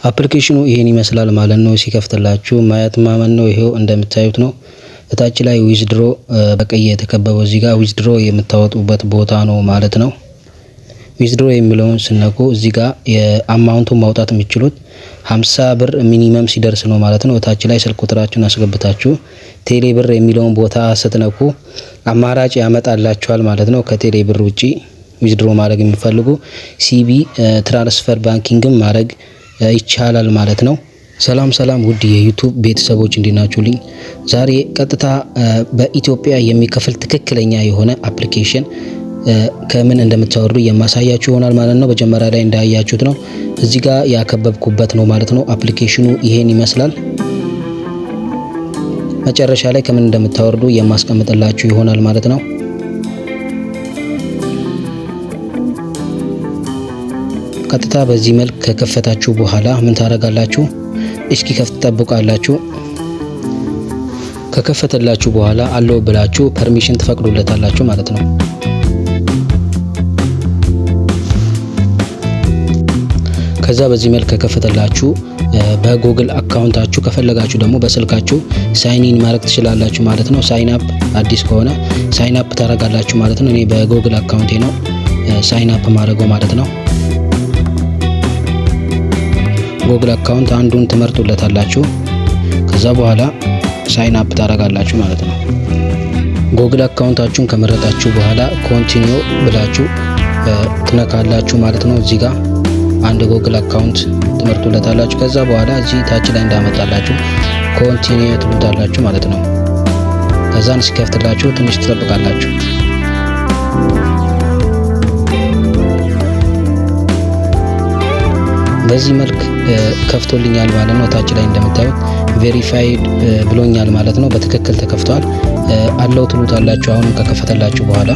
አፕሊኬሽኑ ይሄን ይመስላል ማለት ነው። ሲከፍትላችሁ ማየት ማመን ነው። ይሄው እንደምታዩት ነው። እታች ላይ ዊዝድሮ በቀይ የተከበበው እዚህ ጋር ዊዝድሮ የምታወጡበት ቦታ ነው ማለት ነው። ዊዝድሮ የሚለውን ስነኩ እዚህ ጋር የአማውንቱን ማውጣት የሚችሉት 50 ብር ሚኒመም ሲደርስ ነው ማለት ነው። እታች ላይ ስልክ ቁጥራችሁን አስገብታችሁ ቴሌ ብር የሚለውን ቦታ ስትነኩ አማራጭ ያመጣላችኋል ማለት ነው። ከቴሌ ብር ውጪ ዊዝድሮ ማድረግ የሚፈልጉ ሲቢ ትራንስፈር ባንኪንግም ማድረግ ይቻላል ማለት ነው። ሰላም ውድ የዩቲዩብ ቤተሰቦች እንዲናችሁልኝ ዛሬ ቀጥታ በኢትዮጵያ የሚከፍል ትክክለኛ የሆነ አፕሊኬሽን ከምን እንደምታወርዱ የማሳያችሁ ይሆናል ማለት ነው። መጀመሪያ ላይ እንዳያችሁት ነው እዚህ ጋር ያከበብኩበት ነው ማለት ነው። አፕሊኬሽኑ ይሄን ይመስላል። መጨረሻ ላይ ከምን እንደምታወርዱ የማስቀምጥላችሁ ይሆናል ማለት ነው። ቀጥታ በዚህ መልክ ከከፈታችሁ በኋላ ምን ታደርጋላችሁ? እስኪ ከፍት ተጠብቃላችሁ። ከከፈተላችሁ በኋላ አለው ብላችሁ ፐርሚሽን ትፈቅዱለታላችሁ ማለት ነው። ከዛ በዚህ መልክ ከከፈተላችሁ በጉግል አካውንታችሁ ከፈለጋችሁ ደግሞ በስልካችሁ ሳይን ኢን ማድረግ ትችላላችሁ ማለት ነው። ሳይን አፕ አዲስ ከሆነ ሳይን አፕ ታደርጋላችሁ ማለት ነው። እኔ በጉግል አካውንቴ ነው ሳይን አፕ ማድረገው ማለት ነው። ጉግል አካውንት አንዱን ትመርጡለታላችሁ። ከዛ በኋላ ሳይን አፕ ታደርጋላችሁ ማለት ነው። ጉግል አካውንታችሁን ከመረጣችሁ በኋላ ኮንቲኒው ብላችሁ ትነካላችሁ ማለት ነው። እዚህ ጋር አንድ ጉግል አካውንት ትመርጡለታላችሁ። ከዛ በኋላ እዚህ ታች ላይ እንዳመጣላችሁ ኮንቲኒው ትሉታላችሁ ማለት ነው። ከዛን ሲከፍትላችሁ ትንሽ ትጠብቃላችሁ። በዚህ መልክ ከፍቶልኛል ማለት ነው። ታች ላይ እንደምታዩት ቬሪፋይድ ብሎኛል ማለት ነው። በትክክል ተከፍቷል አለው ትሉታላችሁ። አሁን ከከፈተላችሁ በኋላ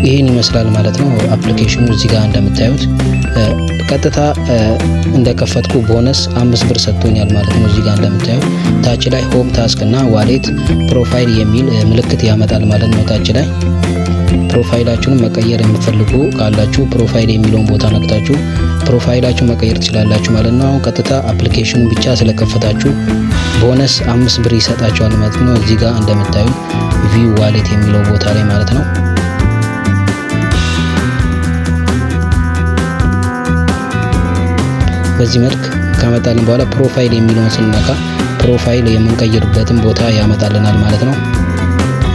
ይሄን ይመስላል ማለት ነው። አፕሊኬሽኑ እዚህ ጋር እንደምታዩት ቀጥታ እንደከፈትኩ ቦነስ 5 ብር ሰጥቶኛል ማለት ነው። እዚህ ጋር እንደምታዩት ታች ላይ ሆም ታስክ እና ዋሌት ፕሮፋይል የሚል ምልክት ያመጣል ማለት ነው። ታች ላይ ፕሮፋይላችሁን መቀየር የምትፈልጉ ካላችሁ ፕሮፋይል የሚለውን ቦታ ነክታችሁ ፕሮፋይላችሁን መቀየር ትችላላችሁ ማለት ነው። አሁን ቀጥታ አፕሊኬሽኑን ብቻ ስለከፈታችሁ ቦነስ 5 ብር ይሰጣችኋል ማለት ነው። እዚህ ጋር እንደምታዩት ቪው ዋሌት የሚለው ቦታ ላይ ማለት ነው። በዚህ መልክ ካመጣልን በኋላ ፕሮፋይል የሚለውን ስንነካ ፕሮፋይል የምንቀይርበትን ቦታ ያመጣልናል ማለት ነው።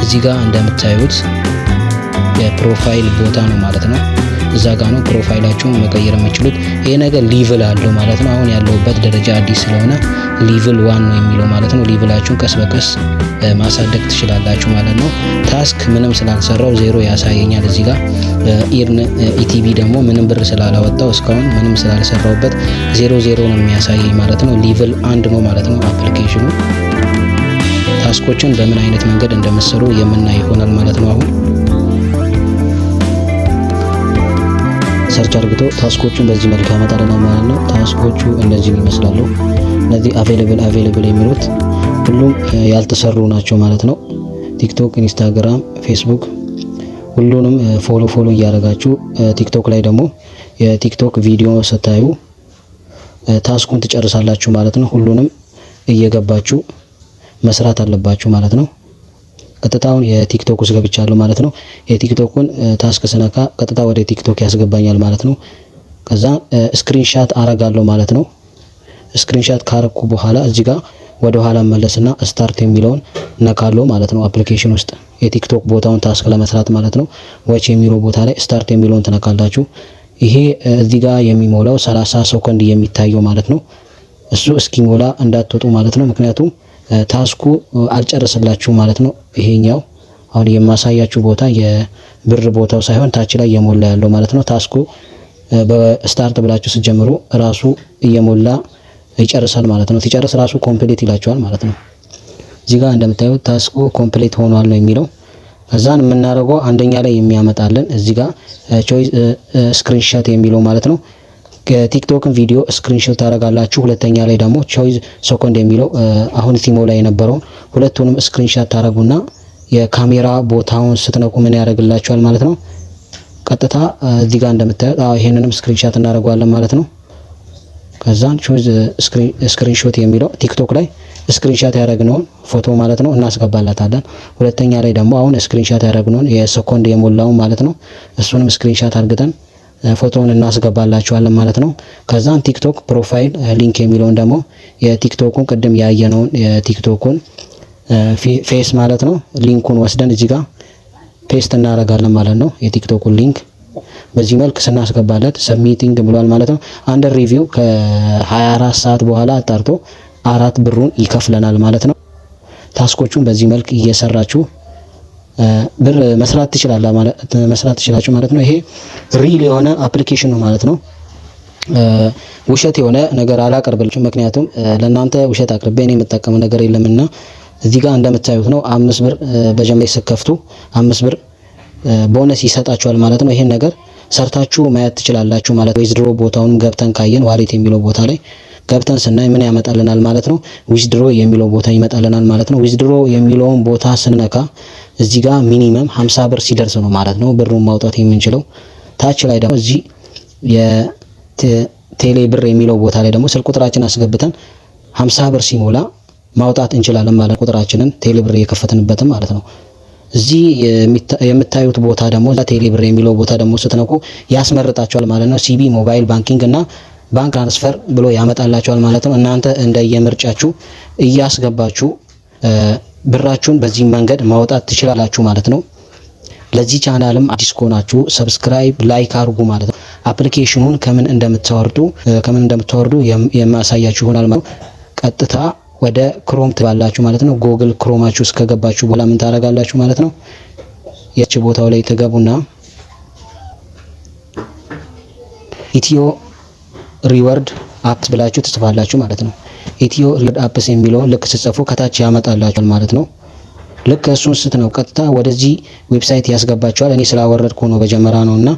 እዚህ ጋር እንደምታዩት የፕሮፋይል ቦታ ነው ማለት ነው። እዛ ጋር ነው ፕሮፋይላችሁን መቀየር የምትችሉት። ይሄ ነገር ሊቭል አለው ማለት ነው። አሁን ያለውበት ደረጃ አዲስ ስለሆነ ሊቭል 1 ነው የሚለው ማለት ነው። ሊቭላችሁን ቀስ በቀስ ማሳደግ ትችላላችሁ ማለት ነው። ታስክ ምንም ስላልሰራው 0 ያሳየኛል እዚህ ጋር። ኢርን ኢቲቪ ደግሞ ምንም ብር ስላላወጣው እስካሁን ምንም ስላልሰራውበት 0 ነው የሚያሳየኝ ማለት ነው። ሊቭል 1 ነው ማለት ነው አፕሊኬሽኑ። ታስኮችን በምን አይነት መንገድ እንደምትሰሩ የምናይ ይሆናል ማለት ነው። አሁን ሰርች አድርግቶ ታስኮቹን በዚህ መልክ ያመጣልናል ማለት ነው። ታስኮቹ እነዚህ ይመስላሉ። እነዚህ አቬሌብል የሚሉት ሁሉም ያልተሰሩ ናቸው ማለት ነው። ቲክቶክ፣ ኢንስታግራም፣ ፌስቡክ ሁሉንም ፎሎ እያደረጋችሁ ቲክቶክ ላይ ደግሞ የቲክቶክ ቪዲዮ ስታዩ ታስኩን ትጨርሳላችሁ ማለት ነው። ሁሉንም እየገባችሁ መስራት አለባችሁ ማለት ነው። ቀጥታውን የቲክቶክ ውስጥ ገብቻለሁ ማለት ነው። የቲክቶኩን ታስክ ስነካ ቀጥታ ወደ ቲክቶክ ያስገባኛል ማለት ነው። ከዛ ስክሪንሻት አረጋለሁ ማለት ነው። ስክሪንሻት ካረኩ በኋላ እዚህ ጋር ወደ ኋላ መለስና ስታርት የሚለውን ነካለው ማለት ነው። አፕሊኬሽን ውስጥ የቲክቶክ ቦታውን ታስክ ለመስራት ማለት ነው። ዋች የሚለው ቦታ ላይ ስታርት የሚለውን ትነካላችሁ። ይሄ እዚህ ጋር የሚሞላው 30 ሰከንድ የሚታየው ማለት ነው። እሱ እስኪሞላ እንዳትወጡ ማለት ነው። ምክንያቱም ታስኩ አልጨረሰላችሁ ማለት ነው። ይሄኛው አሁን የማሳያችሁ ቦታ የብር ቦታው ሳይሆን ታች ላይ እየሞላ ያለው ማለት ነው። ታስኩ በስታርት ብላችሁ ስትጀምሩ ራሱ እየሞላ ይጨርሳል ማለት ነው። ሲጨርስ ራሱ ኮምፕሊት ይላችኋል ማለት ነው። እዚህ ጋር እንደምታዩት ታስኩ ኮምፕሊት ሆኗል ነው የሚለው። ከዛን የምናደርገው አንደኛ ላይ የሚያመጣልን እዚህ ጋር ቾይስ ስክሪንሾት የሚለው ማለት ነው። ከቲክቶክን ቪዲዮ ስክሪንሾት ታረጋላችሁ። ሁለተኛ ላይ ደግሞ ቾይስ ሰኮንድ የሚለው አሁን ሲሞላ የነበረው ሁለቱንም ስክሪንሾት ታረጉና የካሜራ ቦታውን ስትነኩ ምን ያደርግላችኋል ማለት ነው። ቀጥታ እዚህ ጋር እንደምታዩት ይሄንንም ስክሪንሻት እናደርገዋለን ማለት ነው። ከዛን ቹዝ ስክሪንሾት የሚለው ቲክቶክ ላይ ስክሪንሻት ያደረግነውን ፎቶ ማለት ነው እናስገባላታለን። ሁለተኛ ላይ ደግሞ አሁን ስክሪንሻት ያደረግነውን የሰኮንድ የሞላውን ማለት ነው እሱንም ስክሪንሻት አድርገን ፎቶውን እናስገባላችኋለን ማለት ነው። ከዛን ቲክቶክ ፕሮፋይል ሊንክ የሚለውን ደግሞ የቲክቶኩን ቅድም ያየነውን የቲክቶኩን ፌስ ማለት ነው ሊንኩን ወስደን እዚህ ጋር ፔስት እናደርጋለን ማለት ነው። የቲክቶኩን ሊንክ በዚህ መልክ ስናስገባለት ሰብሚቲንግ ብሏል ማለት ነው። አንደር ሪቪው ከ24 ሰዓት በኋላ አጣርቶ 4 ብሩን ይከፍለናል ማለት ነው። ታስኮቹን በዚህ መልክ እየሰራችሁ ብር መስራት ትችላላችሁ ማለት ነው። ይሄ ሪል የሆነ አፕሊኬሽን ነው ማለት ነው። ውሸት የሆነ ነገር አላቀርብላችሁም፣ ምክንያቱም ለእናንተ ውሸት አቅርቤ እኔ የምጠቀመው ነገር የለምና። እዚህ ጋር እንደምታዩት ነው 5 ብር በጀምላይ ስከፍቱ 5 ብር ቦነስ ይሰጣችኋል ማለት ነው። ይሄን ነገር ሰርታችሁ ማየት ትችላላችሁ ማለት ነው። ዊዝድሮ ቦታውን ገብተን ካየን ዋሌት የሚለው ቦታ ላይ ገብተን ስናይ ምን ያመጣልናል ማለት ነው? ዊዝድሮ የሚለው ቦታ ይመጣልናል ማለት ነው። ዊዝድሮ የሚለውን ቦታ ስንነካ እዚህ ጋር ሚኒመም 50 ብር ሲደርስ ነው ማለት ነው ብሩን ማውጣት የምንችለው። ታች ላይ ደግሞ እዚህ የቴሌ ብር የሚለው ቦታ ላይ ደግሞ ስልክ ቁጥራችን አስገብተን 50 ብር ሲሞላ ማውጣት እንችላለን ማለት ቁጥራችንን ቴሌ ብር የከፈትንበትም ማለት ነው። እዚህ የምታዩት ቦታ ደግሞ ቴሌ ብር የሚለው ቦታ ደግሞ ስትነኩ ያስመርጣቸዋል ማለት ነው። ሲቢ ሞባይል ባንኪንግ እና ባንክ ትራንስፈር ብሎ ያመጣላቸዋል ማለት ነው። እናንተ እንደየምርጫችሁ እያስገባችሁ ብራችሁን በዚህ መንገድ ማውጣት ትችላላችሁ ማለት ነው። ለዚህ ቻናልም አዲስ ከሆናችሁ ሰብስክራይብ፣ ላይክ አድርጉ ማለት ነው። አፕሊኬሽኑን ከምን እንደምታወርዱ የማሳያችሁ ይሆናል ማለት ነው። ቀጥታ ወደ ክሮም ትባላችሁ ማለት ነው። ጎግል ክሮማችሁ እስከገባችሁ በኋላ ምን ታደርጋላችሁ ማለት ነው? የች ቦታው ላይ ተገቡና ኢትዮ ሪዋርድ አፕስ ብላችሁ ትጽፋላችሁ ማለት ነው። ኢትዮ ሪዋርድ አፕስ የሚለውን ልክ ስትጽፉ ከታች ያመጣላችኋል ማለት ነው። ልክ እሱን ስትነው ቀጥታ ወደዚህ ዌብሳይት ያስገባችኋል። እኔ ስላወረድኩ ነው በጀመራ ነውና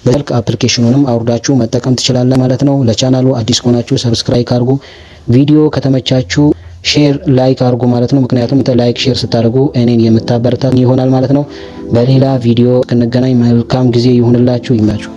በልክ አፕሊኬሽኑንም አውርዳችሁ መጠቀም ትችላላችሁ ማለት ነው። ለቻናሉ አዲስ ከሆናችሁ ሰብስክራይብ አድርጉ። ቪዲዮ ከተመቻችሁ ሼር፣ ላይክ አድርጉ ማለት ነው። ምክንያቱም ላይክ ሼር ስታደርጉ እኔን የምታበረታቱ ይሆናል ማለት ነው። በሌላ ቪዲዮ እስክንገናኝ መልካም ጊዜ ይሁንላችሁ። ይመቻችሁ።